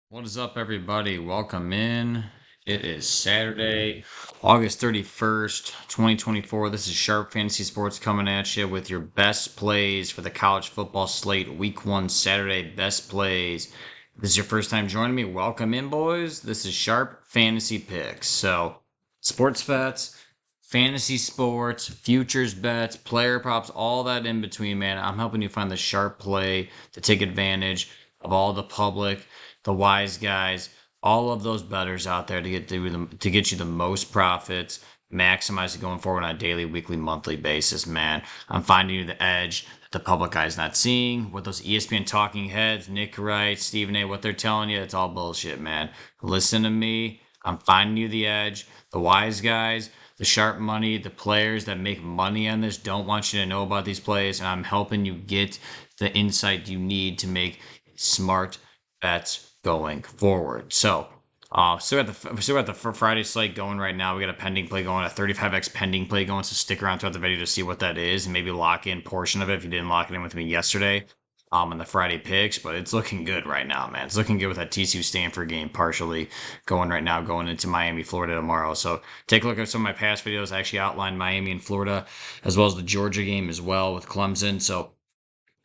What is up, everybody? Welcome in. It is Saturday, August 31st, 2024. This is Sharp Fantasy Sports coming at you with your best plays for the college football slate, week one, Saturday, best plays. If this is your first time joining me, welcome in, boys. This is Sharp Fantasy Picks. So, sports bets, fantasy sports, futures bets, player props, all that in between, man. I'm helping you find the sharp play to take advantage of all the public, the wise guys, all of those bettors out there to get you the most profits, maximize it going forward on a daily, weekly, monthly basis, man. I'm finding you the edge that the public eye is not seeing. What those ESPN talking heads, Nick Wright, Stephen A, what they're telling you, it's all bullshit, man. Listen to me. I'm finding you the edge. The wise guys, the sharp money, the players that make money on this don't want you to know about these plays, and I'm helping you get the insight you need to make smart bets going forward. So, still got the Friday slate going right now. We got a pending play going, a 35x pending play going. So stick around throughout the video to see what that is, and maybe lock in portion of it if you didn't lock it in with me yesterday. On the Friday picks, but it's looking good right now, man. It's looking good with that TCU Stanford game partially going right now, going into Miami, Florida tomorrow. So take a look at some of my past videos. I actually outlined Miami and Florida, as well as the Georgia game as well with Clemson. So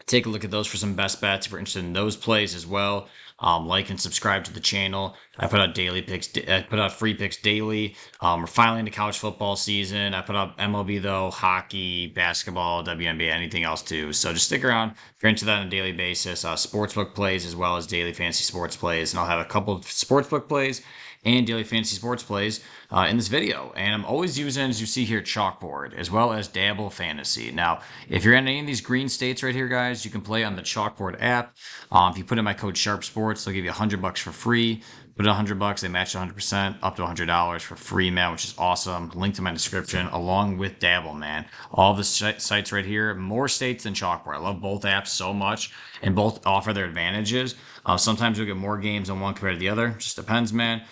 take a look at those for some best bets if you're interested in those plays as well. Like and subscribe to the channel. I put out daily picks. I put out free picks daily. We're finally into college football season. I put out MLB though, hockey, basketball, WNBA, anything else too. So just stick around if you're into that on a daily basis. Sportsbook plays as well as daily fantasy sports plays, and I'll have a couple of sportsbook plays and daily fantasy sports plays in this video. And I'm always using, as you see here, Chalkboard, as well as Dabble Fantasy. Now, if you're in any of these green states right here, guys, you can play on the Chalkboard app. If you put in my code Sharp Sports, they'll give you $100 for free. Put in $100, they match 100%, up to $100 for free, man, which is awesome. Link to my description, along with Dabble, man. All the sites right here, more states than Chalkboard. I love both apps so much, and both offer their advantages. Sometimes you'll get more games on one compared to the other. Just depends, man.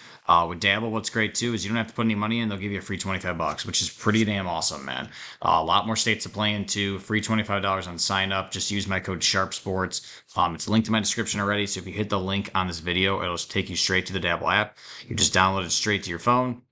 With Dabble, what's great too is you don't have to put any money in. They'll give you a free $25, which is pretty damn awesome, man. A lot more states to play into. Free $25 on sign up. Just use my code Sharp Sports. It's linked in my description already. So if you hit the link on this video, it'll take you straight to the Dabble app. You just download it straight to your phone.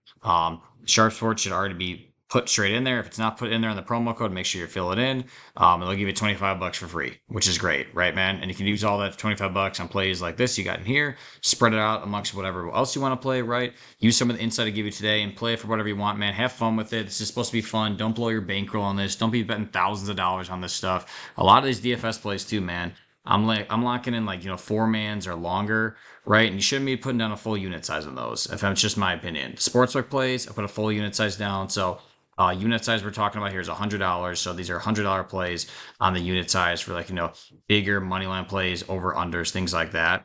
Sharp Sports should already be put straight in there. If it's not put in there in the promo code, make sure you fill it in. And they'll give you $25 for free, which is great, right, man? And you can use all that $25 on plays like this you got in here, spread it out amongst whatever else you want to play, right? Use some of the insight I give you today and play it for whatever you want, man. Have fun with it. This is supposed to be fun. Don't blow your bankroll on this. Don't be betting thousands of dollars on this stuff. A lot of these DFS plays too, man. I'm locking in like, four mans or longer, right? And you shouldn't be putting down a full unit size on those. If that's just my opinion. Sportsbook plays, I put a full unit size down. So unit size we're talking about here is $100. So these are $100 plays on the unit size for bigger money line plays, over unders, things like that.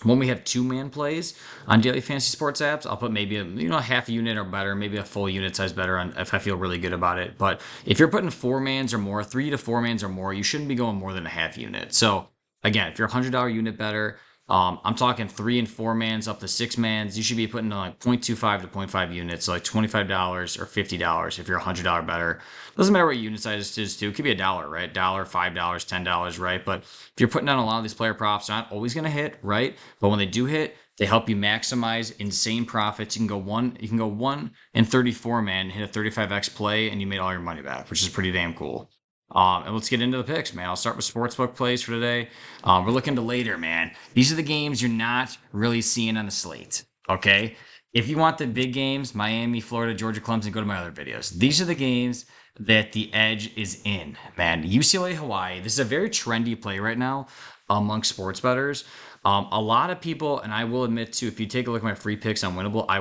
When we have two-man plays on daily fantasy sports apps, I'll put maybe a half a unit or better, maybe a full unit size better on if I feel really good about it. But if you're putting four mans or more, 3 to 4 mans or more, you shouldn't be going more than a half unit. So again, if you're $100 unit better, I'm talking 3 and 4 mans up to 6 mans. You should be putting like 0.25 to 0.5 units, so like $25 or $50 if you're $100 better. Doesn't matter what unit size it is too. It could be $1, right? $1, $5, $10, right? But if you're putting down a lot of these player props, they're not always gonna hit, right? But when they do hit, they help you maximize insane profits. You can go 1 and 34 man, and hit a 35x play, and you made all your money back, which is pretty damn cool. And let's get into the picks, man. I'll start with sportsbook plays for today. We're looking to later, man. These are the games you're not really seeing on the slate, okay? If you want the big games, Miami, Florida, Georgia, Clemson, go to my other videos. These are the games that the edge is in, man. UCLA, Hawaii. This is a very trendy play right now amongst sports bettors. A lot of people, and I will admit too, if you take a look at my free picks on Winible, I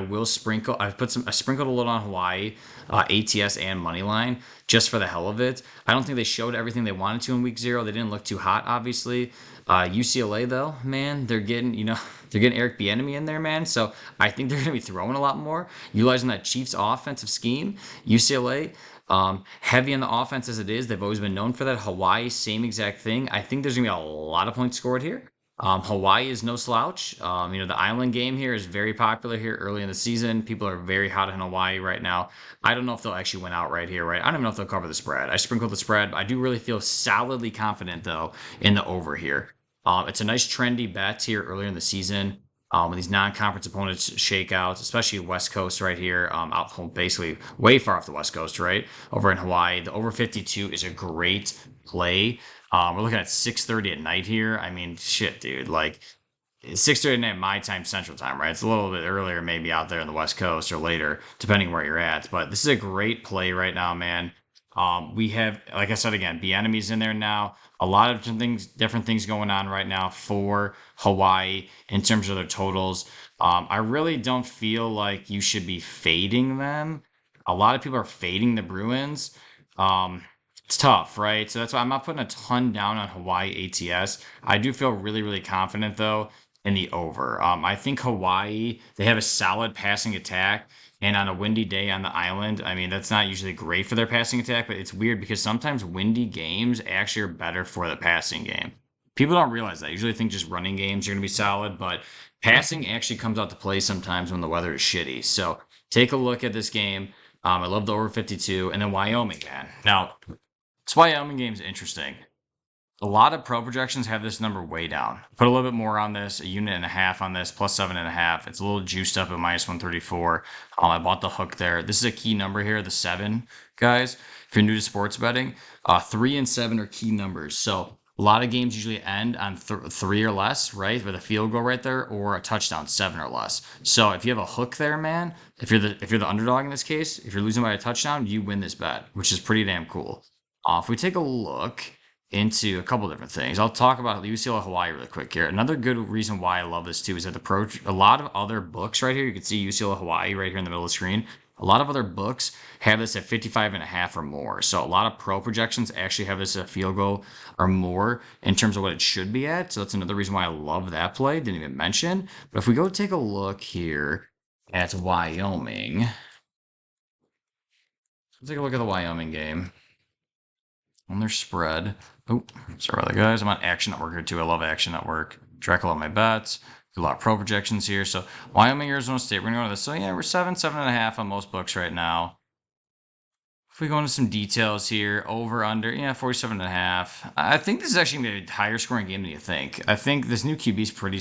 sprinkled a little on Hawaii, ATS and Moneyline, just for the hell of it. I don't think they showed everything they wanted to in week 0. They didn't look too hot, obviously. UCLA though, man, they're getting, they're getting Eric Bieniemy in there, man. So I think they're going to be throwing a lot more, utilizing that Chiefs offensive scheme. UCLA, heavy on the offense as it is. They've always been known for that. Hawaii, same exact thing. I think there's going to be a lot of points scored here. Hawaii is no slouch. The island game here is very popular here early in the season. People are very hot in Hawaii right now. I don't know if they'll actually win out right here, right? I don't even know if they'll cover the spread. I sprinkled the spread. I do really feel solidly confident, though, in the over here. It's a nice trendy bet here earlier in the season. When these non-conference opponents shake out, especially West Coast right here, out from basically way far off the West Coast, right over in Hawaii. The over 52 is a great play. We're looking at 6:30 at night here. I mean, shit, dude. Like 6:30 at night, my time, Central Time, right? It's a little bit earlier, maybe out there on the West Coast or later, depending where you're at. But this is a great play right now, man. We have, like I said again, the enemies in there now. A lot of different things going on right now for Hawaii in terms of their totals. I really don't feel like you should be fading them. A lot of people are fading the Bruins. Um, it's tough, right? So that's why I'm not putting a ton down on Hawaii ATS. I do feel really, really confident though in the over. I think Hawaii, they have a solid passing attack. And on a windy day on the island, I mean, that's not usually great for their passing attack, but it's weird because sometimes windy games actually are better for the passing game. People don't realize that. I usually think just running games are going to be solid, but passing actually comes out to play sometimes when the weather is shitty. So take a look at this game. I love the over 52. And then Wyoming, man. Now, this Wyoming game is interesting. A lot of pro projections have this number way down. Put a little bit more on this, a unit and a half on this, plus 7.5. It's a little juiced up at minus 134. I bought the hook there. This is a key number here, the 7, guys. If you're new to sports betting, 3 and 7 are key numbers. So a lot of games usually end on 3 or less, right? With a field goal right there, or a touchdown, 7 or less. So if you have a hook there, man, if you're the underdog in this case, if you're losing by a touchdown, you win this bet, which is pretty damn cool. If we take a look into a couple different things. I'll talk about UCLA Hawaii really quick here. Another good reason why I love this too is that a lot of other books right here, you can see UCLA Hawaii right here in the middle of the screen. A lot of other books have this at 55.5 or more. So a lot of pro projections actually have this at field goal or more in terms of what it should be at. So that's another reason why I love that play. Didn't even mention. But if we go take a look here at Wyoming, let's take a look at the Wyoming game on their spread. Oh, sorry about that, guys. I'm on Action Network here too. I love Action Network. Track a lot of my bets. Do a lot of pro projections here. So Wyoming, Arizona State. We're gonna go to this. So yeah, we're 7.5 on most books right now. If we go into some details here, over under, yeah, 47.5. I think this is actually gonna be a higher scoring game than you think. I think this QB's pretty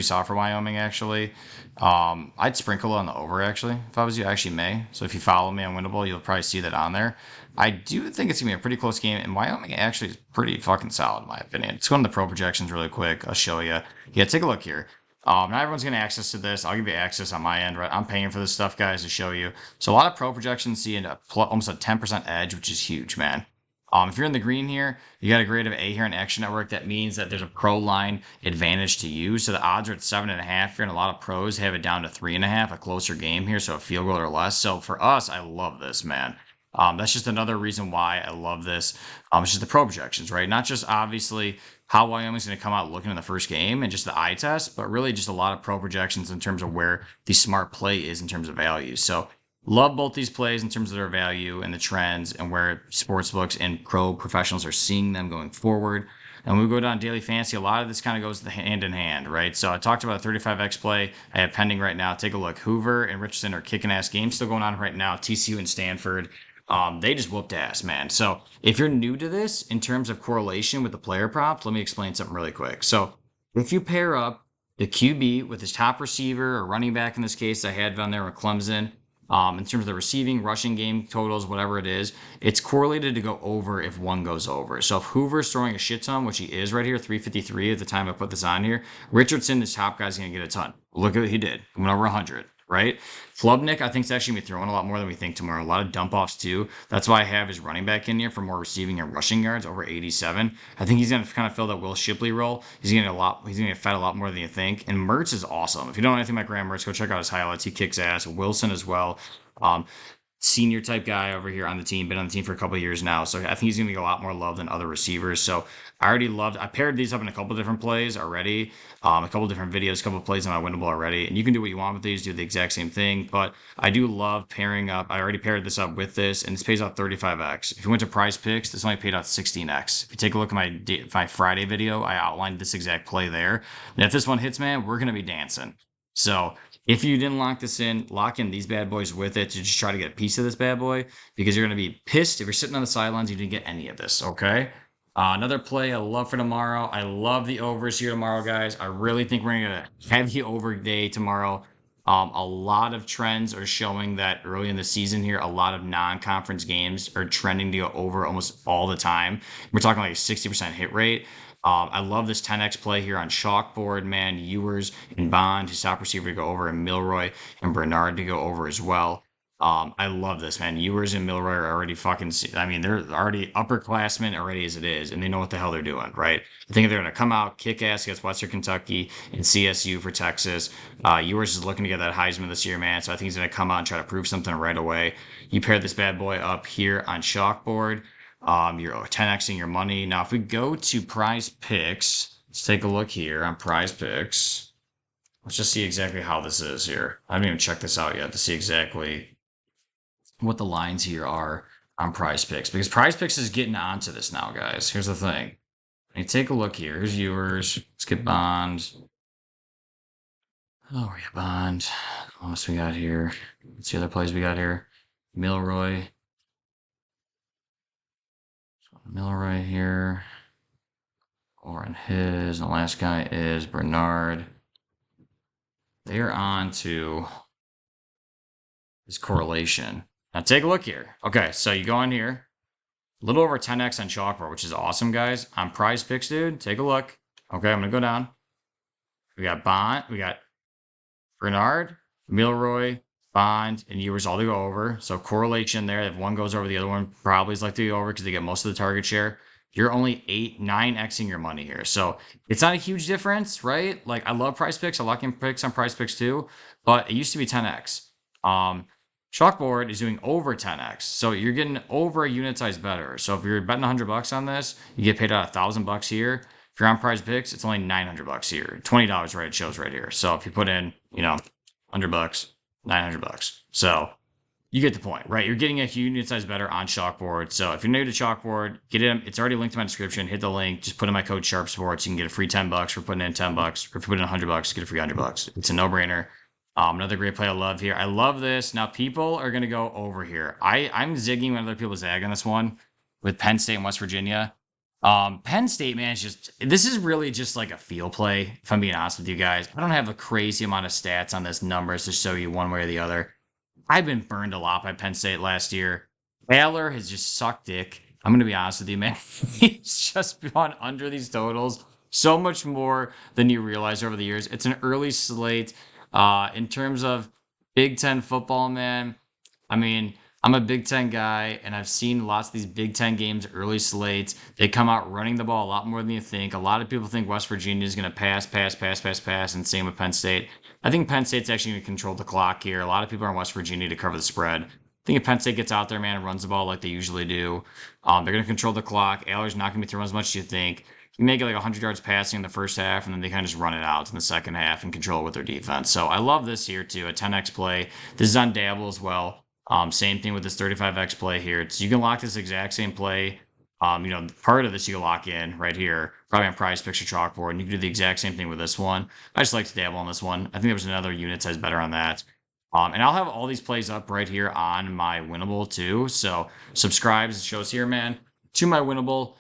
soft for Wyoming actually. I'd sprinkle on the over actually if I was you. I actually may. So if you follow me on Winible, you'll probably see that on there. I do think it's gonna be a pretty close game, and Wyoming actually is pretty fucking solid in my opinion. Let's go into the pro projections really quick. I'll show you. Yeah, take a look here. Not everyone's getting access to this. I'll give you access on my end, right? I'm paying for this stuff, guys, to show you. So a lot of pro projections see almost a 10% edge, which is huge, man. If you're in the green here, you got a grade of A here in Action Network. That means that there's a pro line advantage to you. So the odds are at 7.5 here, and a lot of pros have it down to 3.5, a closer game here, so a field goal or less. So for us, I love this, man. That's just another reason why I love this. It's just the pro projections, right? Not just obviously how Wyoming's going to come out looking in the first game and just the eye test, but really just a lot of pro projections in terms of where the smart play is in terms of value. So love both these plays in terms of their value and the trends and where sportsbooks and pro professionals are seeing them going forward. And when we go down daily fantasy, a lot of this kind of goes hand in hand, right? So I talked about a 35x play I have pending right now. Take a look. Hoover and Richardson are kicking ass games still going on right now. TCU and Stanford. They just whooped ass, man. So if you're new to this in terms of correlation with the player props, let me explain something really quick. So if you pair up the QB with his top receiver or running back in this case, I had down there with Clemson, in terms of the receiving, rushing game totals, whatever it is, it's correlated to go over if one goes over. So if Hoover's throwing a shit ton, which he is right here, 353 at the time I put this on here, Richardson, this top guy's going to get a ton. Look at what he did. He went over 100. Right? Flubnik, I think, is actually going to be throwing a lot more than we think tomorrow. A lot of dump offs, too. That's why I have his running back in here for more receiving and rushing yards, over 87. I think he's going to kind of fill that Will Shipley role. He's going to get fed a lot more than you think. And Mertz is awesome. If you don't know anything about Graham Mertz, go check out his highlights. He kicks ass. Wilson as well. Senior type guy over here on the team, been on the team for a couple of years now. So I think he's going to get a lot more love than other receivers. So I paired these up in a couple different plays already, a couple different videos, a couple of plays on my Winible already. And you can do what you want with these, do the exact same thing. But I do love pairing up. I already paired this up with this, and this pays out 35x. If you went to Prize Picks, this only paid out 16x. If you take a look at my Friday video, I outlined this exact play there. And if this one hits, man, we're going to be dancing. So if you didn't lock this in, lock in these bad boys with it to just try to get a piece of this bad boy, because you're going to be pissed if you're sitting on the sidelines, you didn't get any of this, okay? Another play I love for tomorrow. I love the overs here tomorrow, guys. I really think we're going to have the over day tomorrow. A lot of trends are showing that early in the season here, a lot of non-conference games are trending to go over almost all the time. We're talking like a 60% hit rate. I love this 10x play here on chalkboard, man. Ewers and Bond, his top receiver to go over, and Milroy and Bernard to go over as well. I love this, man. Ewers and Milroy are already fucking. I mean, they're already upperclassmen already as it is, and they know what the hell they're doing, right? I think they're going to come out, kick ass against Western Kentucky and CSU for Texas. Ewers is looking to get that Heisman this year, man. So I think he's going to come out and try to prove something right away. You pair this bad boy up here on chalkboard. You're 10xing your money. Now, if we go to Prize Picks, let's take a look here on Prize Picks. Let's just see exactly how this is here. I haven't even checked this out yet to see exactly what the lines here are on Prize Picks, because Prize Picks is getting onto this now, guys. Here's the thing. You take a look here. Here's viewers. Let's get Bond. Oh, we got Bond. What else we got here? Let's see other plays we got here. Milroy. Milroy here. Or on his. And the last guy is Bernard. They are on to this correlation. Now take a look here. Okay, so you go in here. A little over 10x on chalkboard, which is awesome, guys. On Prize Picks, dude, take a look. Okay, I'm going to go down. We got Bond. We got Bernard, Milroy, Bond, and Ewers all to go over. So correlation there. If one goes over, the other one probably is likely to go over because they get most of the target share. You're only 9xing your money here. So it's not a huge difference, right? Like, I love Prize Picks. I like picks on Prize Picks too, but it used to be 10x. Chalkboard is doing over 10x, so you're getting over a unit size better. So if you're betting $100 on this, you get paid out $1,000 here. If you're on Prize Picks, it's only $900 here, $20, right? It shows right here. So if you put in, $100, $900. So you get the point, right? You're getting a unit size better on Chalkboard. So if you're new to Chalkboard, get it. It's already linked to my description. Hit the link. Just put in my code Sharp Sports. You can get a free $10 for putting in $10. Or if you put in $100, get a free $100. It's a no-brainer. Another great play I love here. I love this. Now, people are going to go over here. I'm zigging when other people zag on this one with Penn State and West Virginia. Penn State, man, this is really just like a feel play, if I'm being honest with you guys. I don't have a crazy amount of stats on this numbers to show you one way or the other. I've been burned a lot by Penn State last year. Baylor has just sucked dick. I'm going to be honest with you, man. He's just gone under these totals so much more than you realize over the years. It's an early slate. In terms of Big Ten football, man, I mean, I'm a Big Ten guy, and I've seen lots of these Big Ten games, early slates. They come out running the ball a lot more than you think. A lot of people think West Virginia is going to pass, and same with Penn State. I think Penn State's actually going to control the clock here. A lot of people are in West Virginia to cover the spread. I think if Penn State gets out there, man, and runs the ball like they usually do, they're going to control the clock. Ayler's not going to be throwing as much as you think. You may get like 100 yards passing in the first half, and then they kind of just run it out in the second half and control it with their defense. So I love this here, too, a 10x play. This is on Dabble as well. Same thing with this 35x play here. You can lock this exact same play. Part of this you can lock in right here, probably on Prize Picture Chalkboard, and you can do the exact same thing with this one. I just like to dabble on this one. I think there was another unit size better on that. And I'll have all these plays up right here on my Winible, too. So subscribe, as it shows here, man, to my Winible.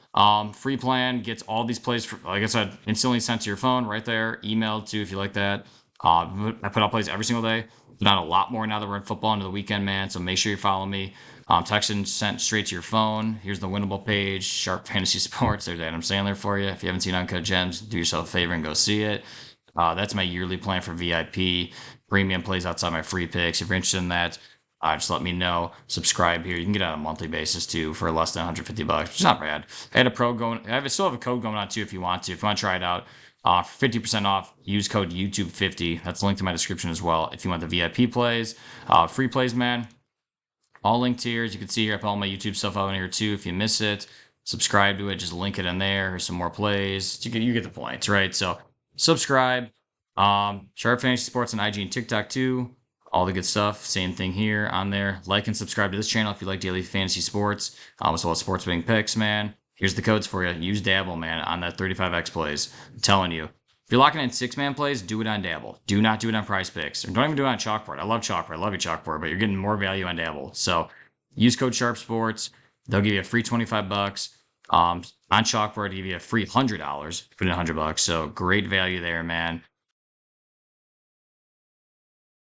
Free plan gets all these plays, like I said, instantly sent to your phone right there, emailed too if you like that. I put out plays every single day. Not a lot more now that we're in football into the weekend, man. So make sure you follow me. Text and sent straight to your phone. Here's the Winnable page, Sharp Fantasy Sports. There's Adam Sandler for you. If you haven't seen Uncut Gems, do yourself a favor and go see it. That's my yearly plan for VIP. Premium plays outside my free picks. If you're interested in that, just let me know. Subscribe here. You can get it on a monthly basis too for less than $150, which is not bad. I had a pro going. Still have a code going on too if you want to. If you want to try it out, 50% off. Use code YouTube50. That's linked in my description as well. If you want the VIP plays, free plays, man. All linked here. As you can see here, I put all my YouTube stuff out in here too. If you miss it, subscribe to it. Just link it in there. Here's some more plays. You get the points, right? So subscribe. Sharp Fantasy Sports on IG and TikTok too. All the good stuff. Same thing here on there. Like and subscribe to this channel if you like daily fantasy sports, as well as sports betting picks, man. Here's the codes for you. Use Dabble, man, on that 35x plays. I'm telling you. If you're locking in 6-man plays, do it on Dabble. Do not do it on Prize Picks. Or don't even do it on Chalkboard. I love Chalkboard. I love your Chalkboard, but you're getting more value on Dabble. So use code Sharp Sports. They'll give you a free $25. On Chalkboard, I give you a free $100, put in $100. So great value there, man.